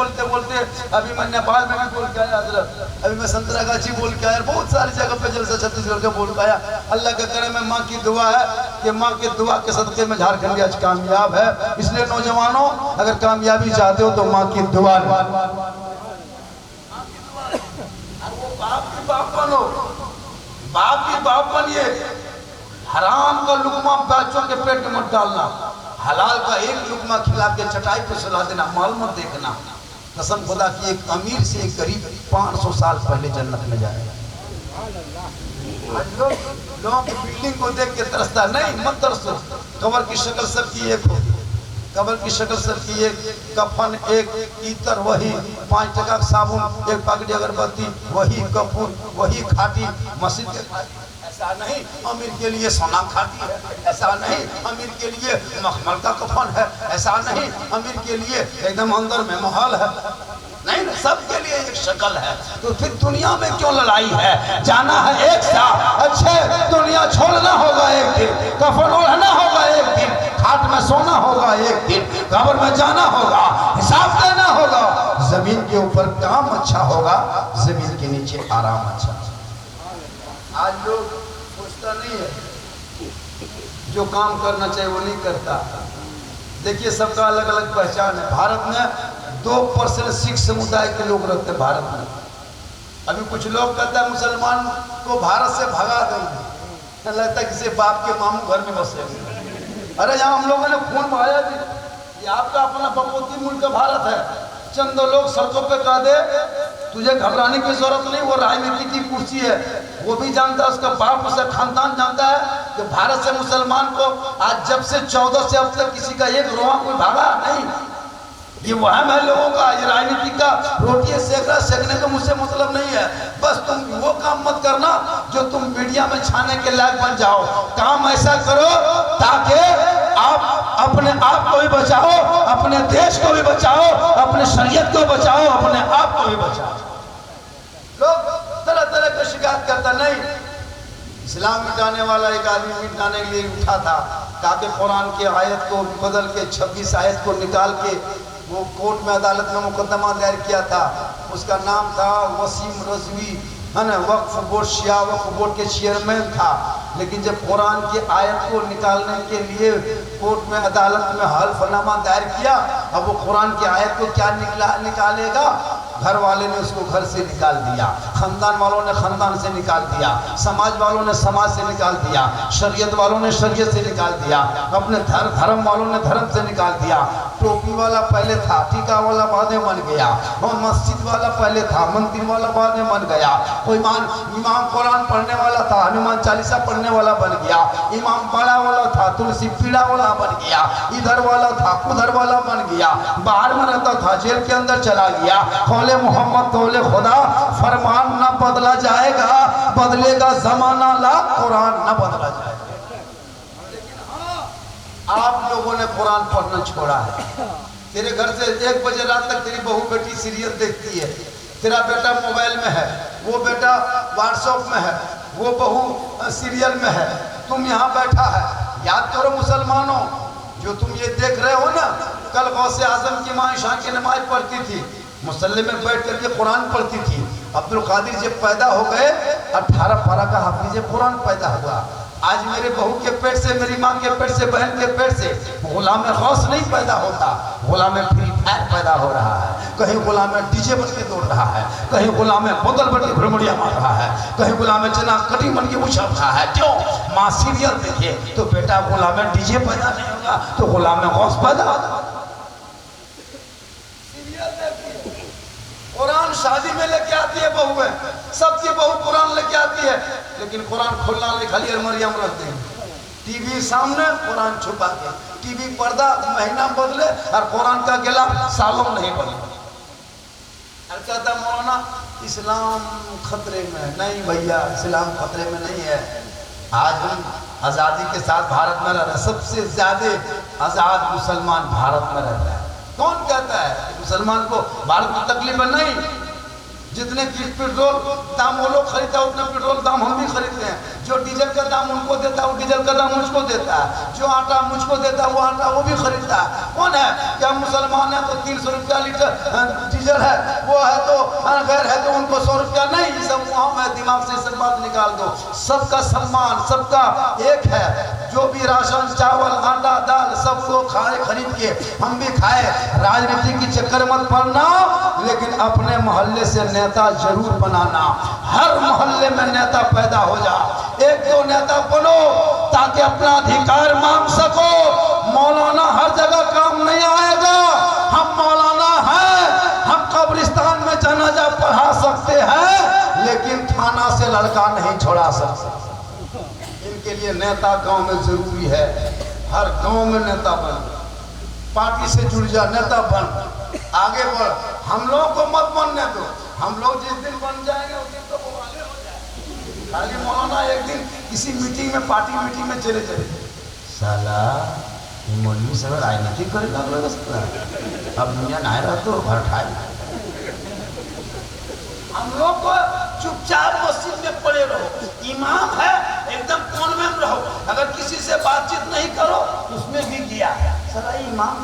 بولتے بولتے ابھی میں نیپال میں بھی بول کے آیا حضرت، ابھی میں سنتراگاچھی بول کے آیا، بہت ساری جگہ پہ جلسہ چھتیس گڑھ کا بول کے آیا۔ اللہ کا کرم ہے، ماں کی دعا ہے کہ ماں کی دعا کے صدقے میں جھارکھنڈ آج کامیاب ہے۔ اس لیے نوجوانوں اگر کامیابی چاہتے ہو تو ماں کی دعا باپ کی باپ بنو، باپ کی باپ بنیے۔ حرام کا لقمہ بچوں کے پیٹ میں مت ڈالنا، حلال کا ایک لقمہ کھلا کے چٹائی پہ سلا دینا، مال مت دیکھنا۔ قسم خدا کی ایک امیر سے ایک غریب 500 سال پہلے جنت میں جائے گا۔ لوگوں کی بلڈنگ کو دیکھ کے ترستا نہیں، مت ترسو۔ قبر کی شکل سب کی ایک ہوتی، قبر کی شکل سب کی ایک، کفن ایک، عطر وہی، 5 ٹکا صابن، ایک پاکٹی اگربتی وہی، کپور وہی، کھاٹی مسجد کے کھاٹی۔ ایسا نہیں امیر کے لیے سونا کھاتی ہے، ایسا نہیں امیر کے لیے مخمل کا کفن ہے، ایسا نہیں امیر کے لیے ایک دم اندر میں محل ہے، نہیں، سب کے لیے ایک شکل ہے۔ تو پھر دنیا میں کیوں لڑائی ہے؟ جانا ہے ایک ساتھ، اچھے دنیا چھوڑنا ہوگا ایک دن، کفن اوڑھنا ہوگا ایک دن، کھاٹ میں سونا ہوگا ایک دن، قبر میں جانا ہوگا، حساب دینا ہوگا۔ زمین کے اوپر کام اچھا ہوگا، زمین کے نیچے آرام اچھا۔ آج لوگ سوچتا نہیں ہے، جو کام کرنا چاہیے وہ نہیں کرتا۔ دیکھیے سب کا الگ الگ پہچان ہے۔ بھارت میں 2% سکھ سمودائے کے لوگ رہتے ہیں بھارت میں۔ ابھی کچھ لوگ کہتے ہیں مسلمان کو بھارت سے بھگا دیں گے، لگتا ہے کسی باپ کے ماموں گھر میں بسے گے۔ ارے یہاں ہم لوگوں نے خون بہایا بھی، یہ آپ کا اپنا بپوتی ملک بھارت ہے۔ چند لوگ سڑکوں پہ کہہ دے تجھے گھبرانے کی ضرورت نہیں، وہ راجنیتی کی کرسی ہے، وہ بھی جانتا ہے، اس کا باپ اس کا خاندان جانتا ہے کہ بھارت سے مسلمان کو آج جب سے 14 سے اب تک کسی کا ایک رواں کوئی بھاگا نہیں۔ یہ وہم ہے لوگوں کا، یہ راجنیتی کا روٹی سیکنے کا مجھ سے مطلب نہیں ہے۔ بس تم وہ کام مت کرنا جو تم میڈیا میں چھانے کے لائق بن جاؤ، کام ایسا کرو تاکہ آپ اپنے آپ کو بھی بچاؤ، اپنے دیش کو بھی بچاؤ، اپنے شریعت کو بچاؤ، اپنے آپ کو بھی بچاؤ۔ لوگ طرح طرح کا شکایت کرتا نہیں، اسلام مٹانے والا ایک آدمی مٹانے کے لیے اٹھا تھا، تاکہ قرآن کی آیت کو بدل کے 26 آیت کو نکال کے وہ کورٹ میں عدالت میں مقدمہ دائر کیا تھا۔ اس کا نام تھا وسیم رضوی، وقف بورڈ شیعہ وقف بورڈ کے چیئرمین تھا۔ لیکن جب قرآن کی آیت کو نکالنے کے لیے کورٹ میں عدالت میں حلف نامہ دائر کیا، اب وہ قرآن کی آیت کو کیا نکالے گا؟ گھر والے نے اس کو گھر سے نکال دیا، خاندان والوں نے خاندان سے نکال دیا، سماج والوں نے سماج سے نکال دیا، شریعت والوں نے شریعت سے نکال دیا، اپنے دھرم والوں نے دھرم سے نکال دیا۔ ٹوپی والا پہلے تھا، ٹیکا والا بعد میں بن گیا، اور مسجد والا پہلے تھا، مندر والا بعد میں بن گیا، کوئی امام قرآن پڑھنے والا تھا، ہنومان چالیسا پڑھنے والا بن گیا، امام پڑھا والا تھا، تلسی پیڑا والا بن گیا، ادھر والا تھا ادھر والا بن گیا، باہر میں رہتا تھا جیل کے اندر چلا گیا۔ قول محمد قول خدا، فرمان نہ بدلا جائے گا، بدلے گا زمانہ لا، قرآن نہ بدلا جائے گا۔ لیکن ہاں آپ لوگوں نے قرآن پڑھنا چھوڑا ہے۔ تیرے گھر سے 1 بجے رات تک تیری بہو بیٹی سیریل دیکھتی ہے، تیرا بیٹا موبائل میں ہے، وہ بیٹا واٹس ایپ میں ہے، وہ بہو سیریل میں ہے، تم یہاں بیٹھا ہے۔ یاد کرو مسلمانوں، جو تم یہ دیکھ رہے ہو نا، کل غوث اعظم کی ماں عشاء کی نماز پڑھتی تھی، مصلی میں بیٹھ کر کے قرآن پڑھتی تھی۔ عبد القادر جب پیدا ہو گئے 18 پارہ کا حافظ قرآن پیدا ہوا۔ آج میرے بہو کے پیٹ سے، میری ماں کے پیٹ سے، بہن کے پیٹ سے غلام غوث نہیں پیدا ہوتا، غلام فری فائر پیدا ہو رہا ہے، کہیں غلام ڈی جے بن کے دوڑ رہا ہے، کہیں غلام بوتل بن کے بھرمڑیاں مار رہا ہے، کہیں غلام چنا کٹی بن کے اچھل رہا ہے۔ کیوں؟ ماں سیریل دیکھے تو بیٹا غلام ڈی جے پیدا نہیں ہوگا تو غلام غوث پیدا ہوگا۔ قرآن شادی میں لے کے آتی ہے بہو ہے، سب کی بہو قرآن لے کے آتی ہے، لیکن قرآن کھولنا لکھالی اور مریم رکھ دیں گے، ٹی وی سامنے قرآن چھپا کے، ٹی وی پردہ مہینہ بدلے اور قرآن کا گلا سالوں نہیں بدلے۔ اور کہتا مولانا اسلام خطرے میں ہے۔ نہیں بھیا، اسلام خطرے میں نہیں ہے۔ آج ہم آزادی کے ساتھ بھارت میں رہ رہے ہیں، سب سے زیادہ آزاد مسلمان بھارت میں رہتا ہے۔ کون کہتا ہے کہ مسلمان کو بھارت میں تکلیف ہے؟ نہیں، जितने की पेट्रोल दाम वो लोग खरीदता है उतना पेट्रोल दाम हम भी खरीदते हैं। जो डीजल का दाम उनको देता है वो डीजल का दाम मुझको देता है। जो आटा मुझको देता है वो आटा वो भी खरीदता है। कौन है क्या मुसलमान है तो 300 रुपया लीटर डीजल है, वो है तो गैर है तो उनको 100 रुपया नहीं। सब वहाँ में दिमाग से सब बात निकाल दो। सबका सम्मान सबका एक है। जो भी राशन चावल आटा दाल सब लोग खाए खरीद के हम भी खाए। राजनीति की चक्कर मत पड़ना, लेकिन अपने मोहल्ले से नेता जरूर बनाना। हर मोहल्ले में नेता पैदा हो जा, एक दो नेता बनो ताकि अपना अधिकार मांग सको। मौलाना हर जगह काम नहीं आएगा। हम मौलाना हैं, हम कब्रिस्तान में जनाजा पढ़ा सकते हैं, लेकिन थाना से लड़का नहीं छोड़ा सकते। इनके लिए नेता गांव में जरूरी है। हर गांव में नेता बन, पार्टी से जुड़ जा, नेता बन, आगे बढ़। हम लोग को मत बनने दो। हम लोग जिस दिन बन जाएंगे उस दिन तो वो वाले हो जाएंगे। खाली मौलाना एक दिन किसी मीटिंग में पार्टी मीटिंग में चले साला मौलवी सब राजनीति करेगा अब दुनिया ना रहा तो घर ठाए। हम लोग को चुपचाप मस्जिद में पड़े रहो। इमाम है एकदम कोन में रहो। अगर किसी से बातचीत नहीं करो उसमें भी किया साला इमाम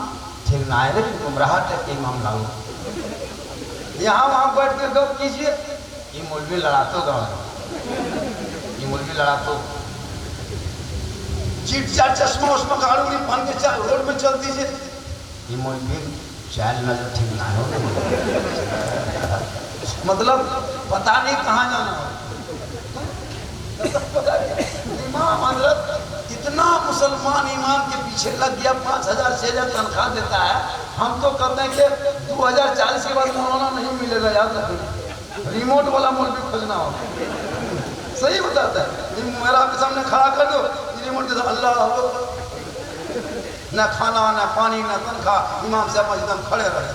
ठीक ना है, गुमराह टाइप के इमाम लागू। यहाँ वहाँ बैठ के गप कीजिए। ये मौलवी लड़ातो गाँव, ये मौलवी लड़ातो चीट चाट चश्मा उश्मा गाड़ी पहन के रोड में चल दीजिए। ये मौलवी चाल नजर ठीक ना हो, मतलब पता नहीं कहाँ जाना हो। इमाम हजरत इतना मुसलमान इमाम के पीछे लग गया, 5,000 6,000 तनख्वाह देता है। हम तो कहते हैं कि 2040 के बाद मौलाना नहीं मिलेगा, याद रखिए। रिमोट वाला मौलवी खोजना हो। सही बताता है। मेरा आपके सामने खड़ा कर दो रिमोट के साथ, अल्लाह न खाना न पानी न तनख्वाह, इमाम साहब एकदम खड़े रहे।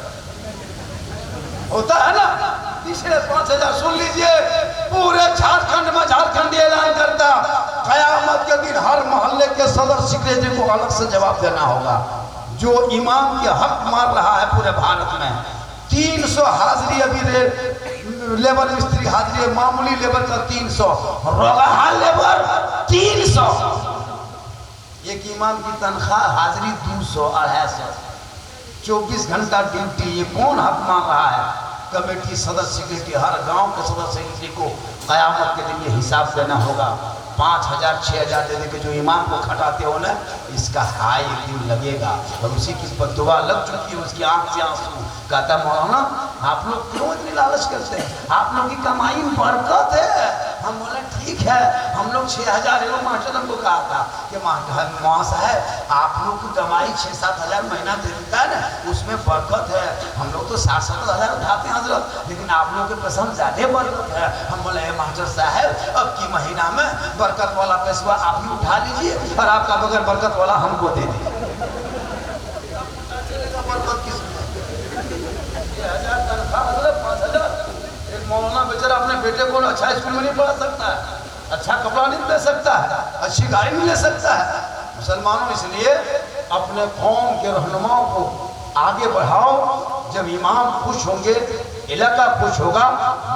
होता है ना पिछले 5,000। सुन लीजिए, पूरे झारखंड में झारखंड ऐलान करता कयामत के दिन हर मोहल्ले के सदर सेक्रेटरी को अलग से जवाब देना होगा। जो इमाम के हक मार रहा है पूरे भारत में। 300 हाजिरी अभी लेबर मिस्त्री हाजिरी, मामूली लेबर का 300, रोगाहा लेबर 300। एक इमाम की तनख्वाह हाजिरी 200 250, 24 घंटा ड्यूटी। ये कौन हक मांग रहा है? कमेटी सदस्य सेक्रेटरी, हर गांव के सदस्य सेक्रेटरी को कयामत के दिन ये हिसाब देना होगा। 5,000 6,000 देने के जो इमाम को खटाते हो ना, इसका हाय एक दिन लगेगा। और उसी की बद्दुआ लग चुकी है, उसकी आंख से आंसू। कहता मौलाना आप लोग क्यों इतनी लालच करते हैं? आप लोग की कमाई में बरकत है। हम बोले ठीक है। हम लोग 6,000 एवं मास्टर हमको कहा था कि माँ साहब आप लोग की कमाई 6-7 हज़ार महीना दे देता है ना, उसमें बरकत है। हम लोग तो 60-70 हज़ार उठाते हैं हजरत, लेकिन आप लोग के पसंद ज़्यादा बरकत है। हम बोले मास्टर साहब अब की महीना में बरकत वाला पैसा आप ही उठा लीजिए और आपका बगैर बरकत वाला हमको दे दीजिए। बरकत किस 6,000 तनख्वाह हजरत 5,000। एक मौलाना बेचारा अपने बेटे को अच्छा स्कूल में नहीं पढ़ा सकता है, अच्छा कपड़ा नहीं ले सकता है, अच्छी गाड़ी नहीं ले सकता है। मुसलमानों इसलिए अपने कौम के रहनुमाओं को आगे बढ़ाओ। जब इमाम खुश होंगे, इलाका खुश होगा,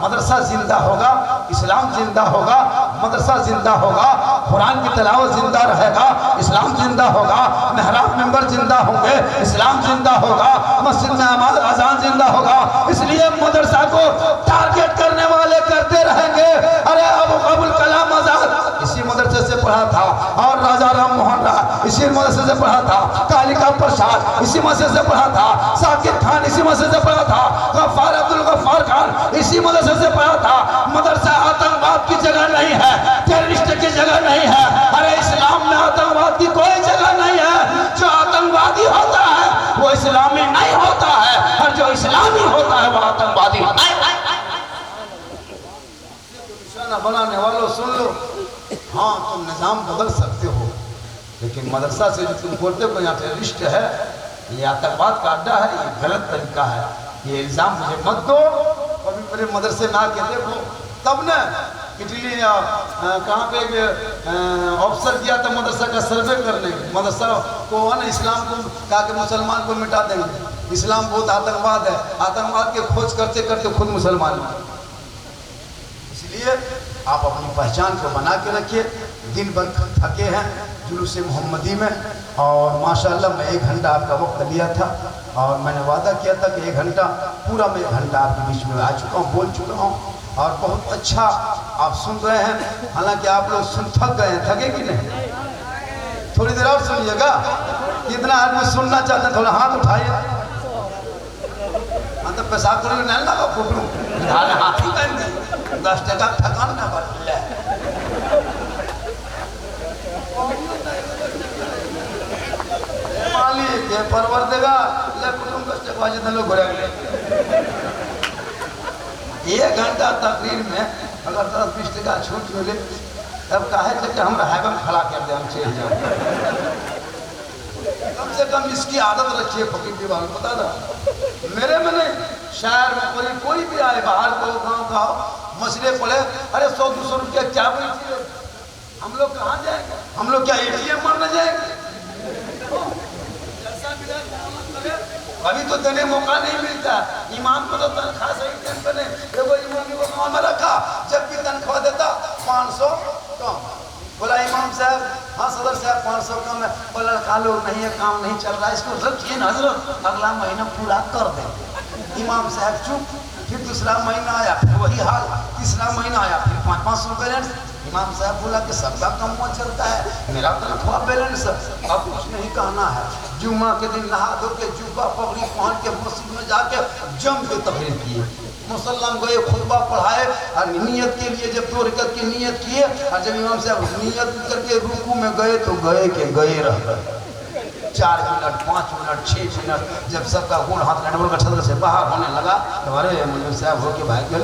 मदरसा जिंदा होगा, इस्लाम जिंदा होगा, मदरसा जिंदा होगा, कुरान की तिलावत जिंदा रहेगा, इस्लाम जिंदा होगा, मेहराब मेंबर जिंदा होंगे, इस्लाम जिंदा होगा, मस्जिद में नमाज अजान जिंदा होगा। इसलिए मदरसा को टारगेट करने वाले करते रहेंगे। अरे अबुल कलाम आजाद इसी मदरसे से पढ़ा था, और राजा राम मोहन राय इसी मदरसे से पढ़ा था, कालिका प्रसाद इसी मदरसे से पढ़ा था, साकिब खान इसी मदरसे से पढ़ा था, गफ्फार अब्दुल गफ्फार खान इसी मदरसे से पढ़ा था। मदरसा आतंकवाद की जगह नहीं है, टेररिस्ट की जगह नहीं है। अरे इस्लाम में आतंकवाद की कोई जगह नहीं है। जो आतंकवादी होता है वो इस्लामी नहीं होता है, और जो इस्लामी होता है वो आतंकवादी होता है। निशाना बनाने वालों सुन लो, हाँ तुम निजाम बदल सकते हो, लेकिन मदरसा से जो तुम बोलते हो यहाँ टेररिस्ट है, ये आतंकवाद का अड्डा है, ये गलत तरीका है। ये इल्ज़ाम मुझे मत दो। कभी मेरे मदरसे में आके देखो, तब न इटली कहाँ पे अफसर किया था मदरसा का सर्वे करने, मदरसा को है ना इस्लाम को कहा कि मुसलमान को मिटा देंगे, इस्लाम बहुत आतंकवाद है। आतंकवाद के खोज करते करते खुद मुसलमान इसलिए आप अपनी पहचान को बना के रखिए। दिन भर थके हैं जुलूस मोहम्मदी में, और माशाल्लाह मैं 1 घंटा आपका वक्त लिया था, और मैंने वादा किया था कि 1 घंटा पूरा मैं 1 घंटा आपके बीच में आ चुका हूँ, बोल चुका हूँ, और बहुत अच्छा आप सुन रहे हैं। हालांकि आप लोग थक गए हैं, थके कि नहीं? थोड़ी देर और सुनिएगा। कितना आदमी सुनना चाहते हैं? थोड़ा हाथ उठाइए। हाँ तो पेशाब करोगे नहीं लगा फोटो हाथ ही कहेंगे 10 टका थकान ना बढ़। मालिक ये परवर देगा ले कुटुंब 10 टका जितने लोग घुरा गए। 1 घंटा तकरीर में अगर 10-20 टका छूट मिले तब काहे कि हम हैबन खड़ा कर दे, हम चल जाओ। कम से कम इसकी आदत रखिए फकीर दीवान, पता था मेरे में नहीं, शहर में कोई भी आए, बाहर को गाँव का मसले पड़े, अरे 100-200 रुपया क्या बोलती, हम लोग कहाँ जाएंगे? हम लोग क्या ATM मारने जाएंगे? अभी तो देने मौका नहीं मिलता। इमाम को तो तनख्वाह सही टाइम पे नहीं, देखो इमाम को गाँव में रखा, जब भी तनख्वाह देता 500 कम। बोला इमाम साहब, हाँ सदर साहब 500 कम है। बोला लड़का लोग नहीं है, काम नहीं चल रहा है, इसको रखिए ना हजरत, अगला महीना पूरा कर देंगे। इमाम साहब चुप। फिर दूसरा महीना आया, फिर वही हाल, तीसरा महीना आया, फिर 500 बैलेंस। इमाम साहब बोला कि सबका कम चलता है, मेरा तनख्वाह बैलेंस, अब कुछ नहीं कहना है। जुम्मा के दिन नहा धो के जुब्बा पगड़ी पहन के मस्जिद में जाके जम के तकरीर किए, मुसल्लम गए, खुतबा पढ़ाए, और नियत के लिए जब 2 रकअत की नियत किए, और जब इमाम साहब नियत करके रुकू में गए तो गए के गए रह गए। 4 मिनट 5 मिनट 6 मिनट जब सबका गुण हाथ का छत्र से बाहर होने लगा तो अरे मुझे साहब हो के भाग गए।